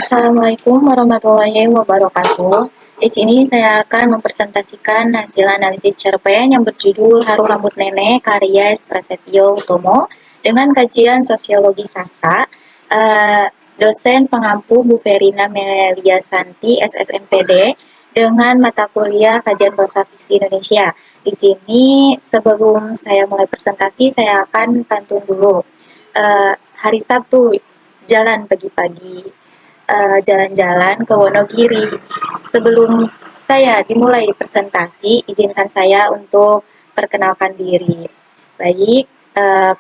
Assalamualaikum warahmatullahi wabarakatuh. Di sini saya akan mempresentasikan hasil analisis cerpen yang berjudul Haru Rambut Nenek karya S. Prasetyo Utomo dengan kajian sosiologi sastra. Dosen pengampu Bu Verina Meliasanti, SSMPD, dengan mata kuliah kajian bahasa fiksi Indonesia. Di sini sebelum saya mulai presentasi, saya akan pantun dulu. Hari Sabtu, jalan pagi-pagi, jalan-jalan ke Wonogiri. Sebelum saya dimulai presentasi, izinkan saya untuk perkenalkan diri. Baik,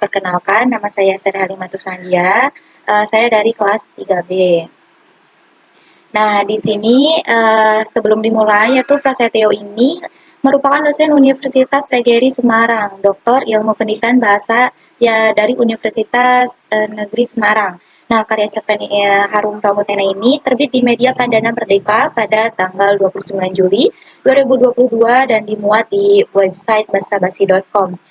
perkenalkan, nama saya Seri Halimatus Sandia. Saya dari kelas 3B. Nah, di sini sebelum dimulai, yaitu Prasetyo ini merupakan dosen Universitas PGRI Semarang, Doktor Ilmu Pendidikan Bahasa ya dari Universitas Negeri Semarang. Nah, karya cerpen Harum Rambut Nenek ini terbit di media Pandana Merdeka pada tanggal 29 Juli 2022 dan dimuat di website basabasi.com.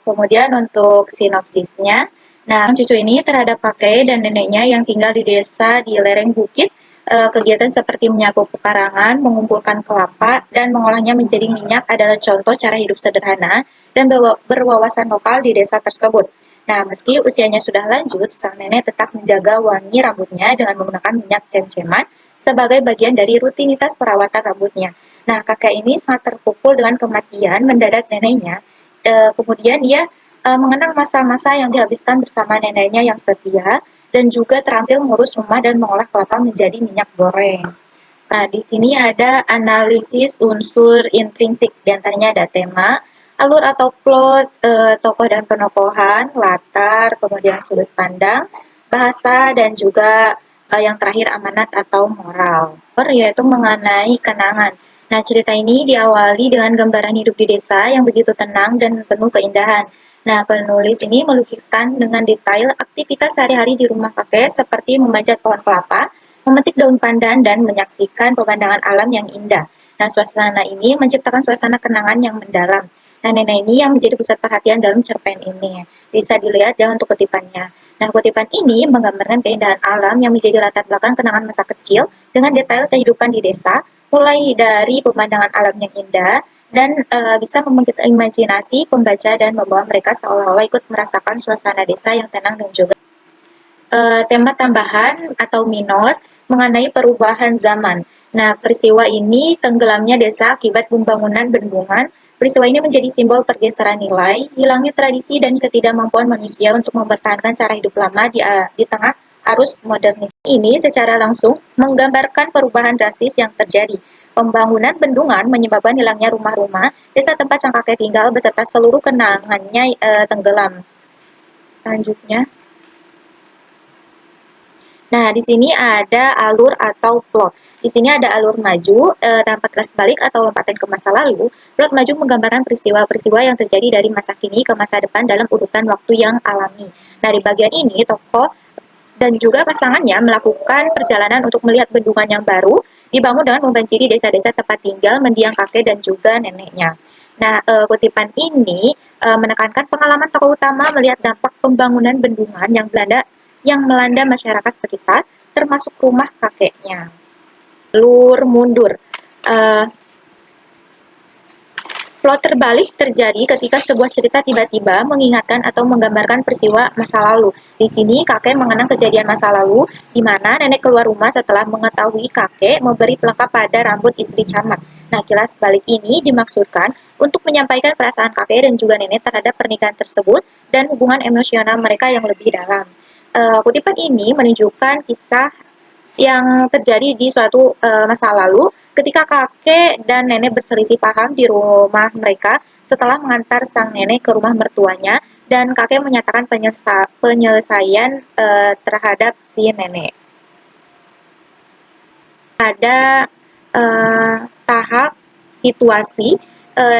Kemudian untuk sinopsisnya, nah cucu ini terhadap kakek dan neneknya yang tinggal di desa di lereng bukit. Kegiatan seperti menyapu pekarangan, mengumpulkan kelapa, dan mengolahnya menjadi minyak adalah contoh cara hidup sederhana dan berwawasan lokal di desa tersebut. Nah, meski usianya sudah lanjut, sang nenek tetap menjaga wangi rambutnya dengan menggunakan minyak cem-ceman sebagai bagian dari rutinitas perawatan rambutnya. Nah, kakek ini sangat terpukul dengan kematian mendadak neneknya. Kemudian dia mengenang masa-masa yang dihabiskan bersama neneknya yang setia, dan juga terampil mengurus rumah dan mengolah kelapa menjadi minyak goreng. Nah, di sini ada analisis unsur intrinsik, di antaranya ada tema, alur atau plot, tokoh dan penokohan, latar, kemudian sudut pandang, bahasa, dan juga yang terakhir amanat atau moral. Yaitu mengenai kenangan. Nah, cerita ini diawali dengan gambaran hidup di desa yang begitu tenang dan penuh keindahan. Nah, penulis ini melukiskan dengan detail aktivitas sehari-hari di rumah kakek seperti memanjat pohon kelapa, memetik daun pandan, dan menyaksikan pemandangan alam yang indah. Nah, suasana ini menciptakan suasana kenangan yang mendalam. Nah, nenek ini yang menjadi pusat perhatian dalam cerpen ini. Bisa dilihat ya untuk kutipannya. Nah, kutipan ini menggambarkan keindahan alam yang menjadi latar belakang kenangan masa kecil dengan detail kehidupan di desa, mulai dari pemandangan alam yang indah, dan bisa membangkitkan imajinasi pembaca dan membawa mereka seolah-olah ikut merasakan suasana desa yang tenang dan juga tema tambahan atau minor mengenai perubahan zaman. Nah, peristiwa ini tenggelamnya desa akibat pembangunan bendungan. Peristiwa ini menjadi simbol pergeseran nilai, hilangnya tradisi dan ketidakmampuan manusia untuk mempertahankan cara hidup lama di tengah arus modernisasi. Ini secara langsung menggambarkan perubahan drastis yang terjadi. Pembangunan bendungan menyebabkan hilangnya rumah-rumah, desa tempat sang kakek tinggal beserta seluruh kenangannya tenggelam. Selanjutnya. Nah, di sini ada alur atau plot. Di sini ada alur maju, tanpa kelas balik atau lompatan ke masa lalu. Plot maju menggambarkan peristiwa-peristiwa yang terjadi dari masa kini ke masa depan dalam urutan waktu yang alami. Nah, di bagian ini tokoh dan juga pasangannya melakukan perjalanan untuk melihat bendungan yang baru dibangun dengan membanjiri desa-desa tempat tinggal mendiang kakek dan juga neneknya. Nah, kutipan ini menekankan pengalaman tokoh utama melihat dampak pembangunan bendungan yang melanda masyarakat sekitar, termasuk rumah kakeknya. Lur mundur. Plot terbalik terjadi ketika sebuah cerita tiba-tiba mengingatkan atau menggambarkan peristiwa masa lalu. Di sini kakek mengenang kejadian masa lalu, di mana nenek keluar rumah setelah mengetahui kakek memberi pelengkap pada rambut istri camat. Nah, kilas balik ini dimaksudkan untuk menyampaikan perasaan kakek dan juga nenek terhadap pernikahan tersebut dan hubungan emosional mereka yang lebih dalam. Kutipan ini menunjukkan kisah yang terjadi di suatu masa lalu ketika kakek dan nenek berselisih paham di rumah mereka setelah mengantar sang nenek ke rumah mertuanya dan kakek menyatakan penyelesaian terhadap si nenek. Ada tahap situasi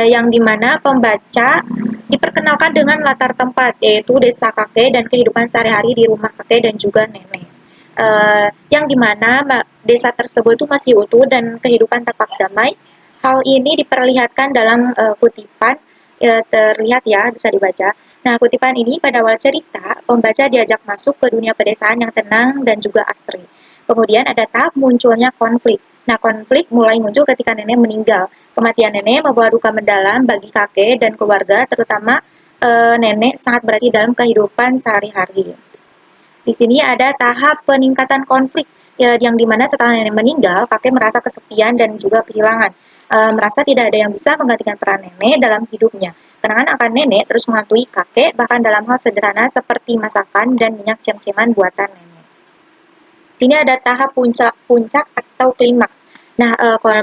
yang dimana pembaca diperkenalkan dengan latar tempat, yaitu desa kakek dan kehidupan sehari-hari di rumah kakek dan juga nenek. Yang dimana desa tersebut itu masih utuh dan kehidupan tampak damai. Hal ini diperlihatkan dalam kutipan, terlihat ya, bisa dibaca. Nah, kutipan ini pada awal cerita, pembaca diajak masuk ke dunia pedesaan yang tenang dan juga asri. Kemudian ada tahap munculnya konflik. Nah, konflik mulai muncul ketika nenek meninggal. Kematian nenek membawa duka mendalam bagi kakek dan keluarga, terutama nenek sangat berarti dalam kehidupan sehari-hari. Di sini ada tahap peningkatan konflik ya, yang dimana setelah nenek meninggal, kakek merasa kesepian dan juga kehilangan. Merasa tidak ada yang bisa menggantikan peran nenek dalam hidupnya. Kenangan akan nenek terus menghantui kakek, bahkan dalam hal sederhana seperti masakan dan minyak cem-ceman buatan nenek. Sini ada tahap puncak-puncak atau klimaks. Nah,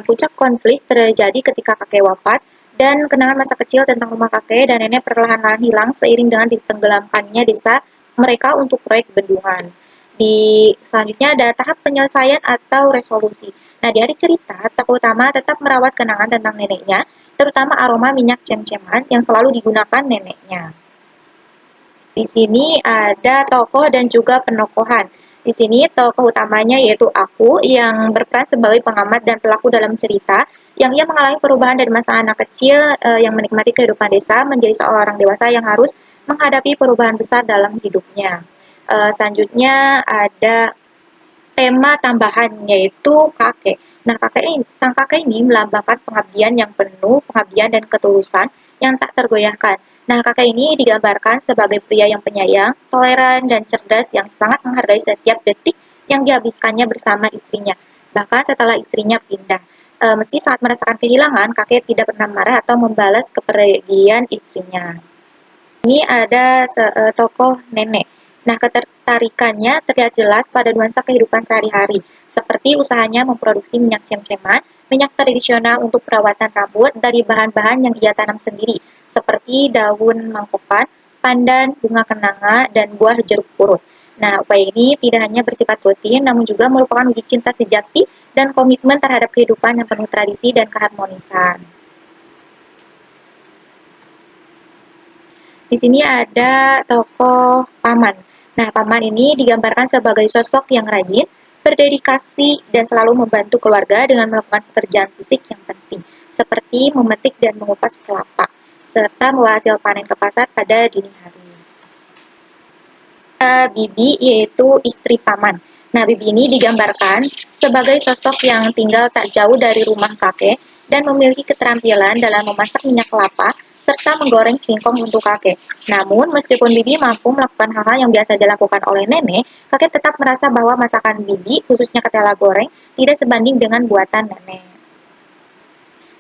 puncak konflik terjadi ketika kakek wafat dan kenangan masa kecil tentang rumah kakek dan nenek perlahan-lahan hilang seiring dengan ditenggelamkannya desa mereka untuk proyek bendungan. Di selanjutnya ada tahap penyelesaian atau resolusi. Nah, di hari cerita, tokoh utama tetap merawat kenangan tentang neneknya, terutama aroma minyak cem-ceman yang selalu digunakan neneknya. Di sini ada tokoh dan juga penokohan. Di sini tokoh utamanya yaitu aku yang berperan sebagai pengamat dan pelaku dalam cerita yang ia mengalami perubahan dari masa anak kecil yang menikmati kehidupan desa menjadi seorang dewasa yang harus menghadapi perubahan besar dalam hidupnya. Selanjutnya ada tema tambahan yaitu kakek. Nah, sang kakek ini melambangkan pengabdian yang penuh, pengabdian dan ketulusan yang tak tergoyahkan. Nah, kakek ini digambarkan sebagai pria yang penyayang, toleran, dan cerdas yang sangat menghargai setiap detik yang dihabiskannya bersama istrinya. Bahkan setelah istrinya pindah. Meski saat merasakan kehilangan, kakek tidak pernah marah atau membalas kepergian istrinya. Ini ada tokoh nenek. Nah, ketertarikannya terlihat jelas pada nuansa kehidupan sehari-hari, seperti usahanya memproduksi minyak cem-ceman, minyak tradisional untuk perawatan rambut dari bahan-bahan yang ia tanam sendiri, seperti daun mangkokan, pandan, bunga kenanga, dan buah jeruk purut. Nah, upaya ini tidak hanya bersifat rutin, namun juga merupakan wujud cinta sejati dan komitmen terhadap kehidupan yang penuh tradisi dan keharmonisan. Di sini ada tokoh paman. Nah, paman ini digambarkan sebagai sosok yang rajin, berdedikasi, dan selalu membantu keluarga dengan melakukan pekerjaan fisik yang penting, seperti memetik dan mengupas kelapa, serta membawa hasil panen ke pasar pada dini hari. Bibi yaitu istri paman. Nah, Bibi ini digambarkan sebagai sosok yang tinggal tak jauh dari rumah kakek dan memiliki keterampilan dalam memasak minyak kelapa serta menggoreng singkong untuk kakek. Namun, meskipun Bibi mampu melakukan hal-hal yang biasa dilakukan oleh nenek, kakek tetap merasa bahwa masakan Bibi, khususnya ketela goreng, tidak sebanding dengan buatan nenek.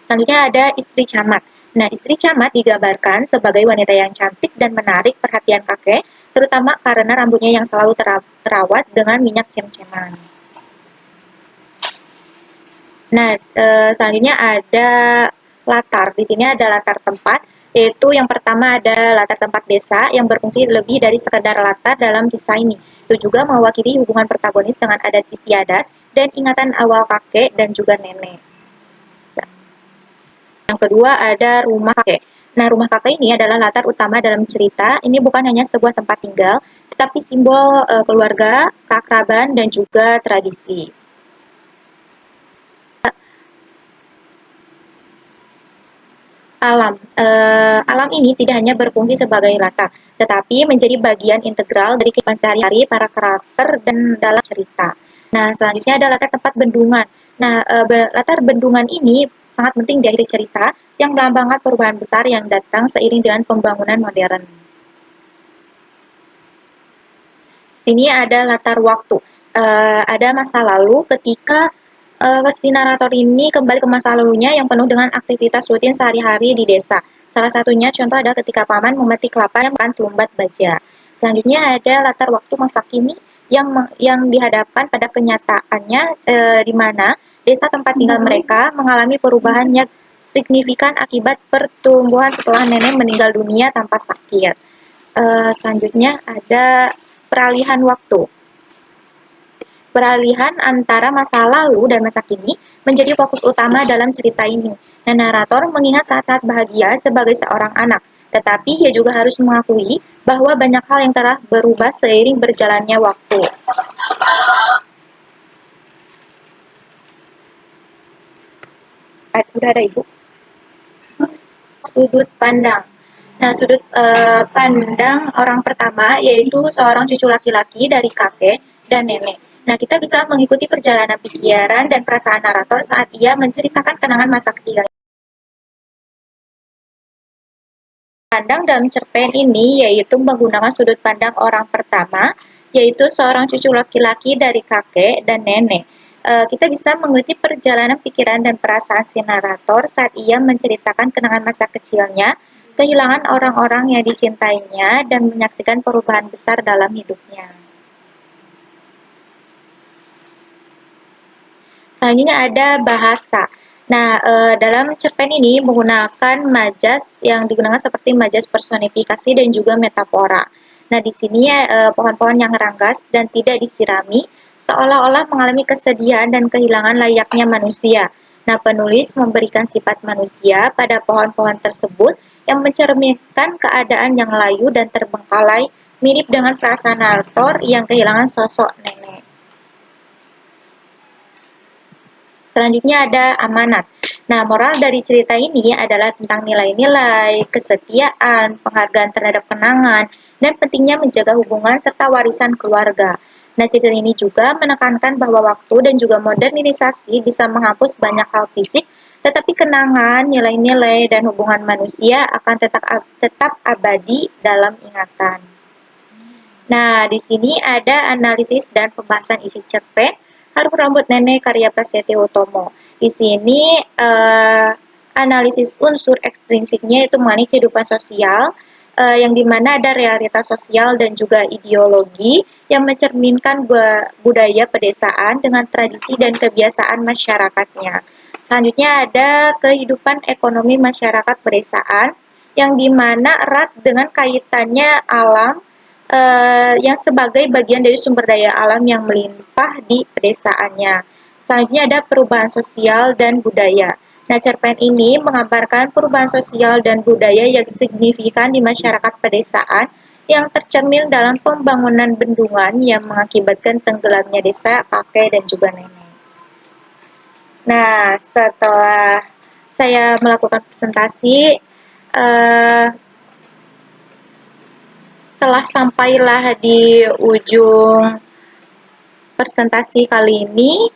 Selanjutnya ada istri camat. Nah, istri camat digambarkan sebagai wanita yang cantik dan menarik perhatian kakek, terutama karena rambutnya yang selalu terawat dengan minyak cem-ceman. Nah, selanjutnya ada latar. Di sini ada latar tempat, yaitu yang pertama ada latar tempat desa yang berfungsi lebih dari sekedar latar dalam kisah ini. Itu juga mewakili hubungan protagonis dengan adat istiadat dan ingatan awal kakek dan juga nenek. Yang kedua ada rumah kakek. Nah, rumah kakek ini adalah latar utama dalam cerita. Ini bukan hanya sebuah tempat tinggal, tetapi simbol keluarga, keakraban, dan juga tradisi. Alam ini tidak hanya berfungsi sebagai latar, tetapi menjadi bagian integral dari kehidupan sehari-hari para karakter dan dalam cerita. Nah, selanjutnya ada latar tempat bendungan. Nah, latar bendungan ini sangat penting di akhir cerita yang melambangkan perubahan besar yang datang seiring dengan pembangunan modern. Sini ada latar waktu. Ada masa lalu ketika si narator ini kembali ke masa lalunya yang penuh dengan aktivitas rutin sehari-hari di desa. Salah satunya contoh adalah ketika paman memetik kelapa yang makan selumbat baja. Selanjutnya ada latar waktu masa kini yang dihadapkan pada kenyataannya di mana desa tempat tinggal mereka mengalami perubahan yang signifikan akibat pertumbuhan setelah nenek meninggal dunia tanpa sakit. Selanjutnya ada peralihan waktu. Peralihan antara masa lalu dan masa kini menjadi fokus utama dalam cerita ini. Nah, narator mengingat saat-saat bahagia sebagai seorang anak, tetapi ia juga harus mengakui bahwa banyak hal yang telah berubah seiring berjalannya waktu. Udah ada Ibu? Sudut pandang. Nah, sudut pandang orang pertama yaitu seorang cucu laki-laki dari kakek dan nenek. Nah, kita bisa mengikuti perjalanan pikiran dan perasaan narator saat ia menceritakan kenangan masa kecil. Pandang dalam cerpen ini yaitu menggunakan sudut pandang orang pertama, yaitu seorang cucu laki-laki dari kakek dan nenek. Kita bisa mengikuti perjalanan pikiran dan perasaan si narator saat ia menceritakan kenangan masa kecilnya, kehilangan orang-orang yang dicintainya, dan menyaksikan perubahan besar dalam hidupnya. Selanjutnya ada bahasa. Nah, dalam cerpen ini menggunakan majas yang digunakan seperti majas personifikasi dan juga metafora. Nah, di sini pohon-pohon yang ranggas dan tidak disirami seolah-olah mengalami kesedihan dan kehilangan layaknya manusia. Nah, penulis memberikan sifat manusia pada pohon-pohon tersebut yang mencerminkan keadaan yang layu dan terbengkalai, mirip dengan perasaan Arthur yang kehilangan sosok nenek. Selanjutnya ada amanat. Nah, moral dari cerita ini adalah tentang nilai-nilai, kesetiaan, penghargaan terhadap kenangan, dan pentingnya menjaga hubungan serta warisan keluarga. Nah, cerita ini juga menekankan bahwa waktu dan juga modernisasi bisa menghapus banyak hal fisik, tetapi kenangan, nilai-nilai, dan hubungan manusia akan tetap abadi dalam ingatan. Nah, di sini ada analisis dan pembahasan isi cerpen Harum Rambut Nenek karya Prasetyo Utomo. Di sini analisis unsur ekstrinsiknya itu mengenai kehidupan sosial, yang dimana ada realitas sosial dan juga ideologi yang mencerminkan budaya pedesaan dengan tradisi dan kebiasaan masyarakatnya. Selanjutnya ada kehidupan ekonomi masyarakat pedesaan yang dimana erat dengan kaitannya alam, yang sebagai bagian dari sumber daya alam yang melimpah di pedesaannya. Selanjutnya ada perubahan sosial dan budaya. Nah, cerpen ini menggambarkan perubahan sosial dan budaya yang signifikan di masyarakat pedesaan yang tercermin dalam pembangunan bendungan yang mengakibatkan tenggelamnya desa, kakek, dan juga nenek. Nah, setelah saya melakukan presentasi, telah sampailah di ujung presentasi kali ini.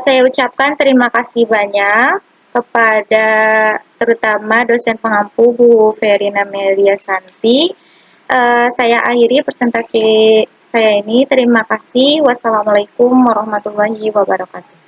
Saya ucapkan terima kasih banyak kepada terutama dosen pengampu Bu Verina Melia Santi. Saya akhiri presentasi saya ini. Terima kasih. Wassalamualaikum warahmatullahi wabarakatuh.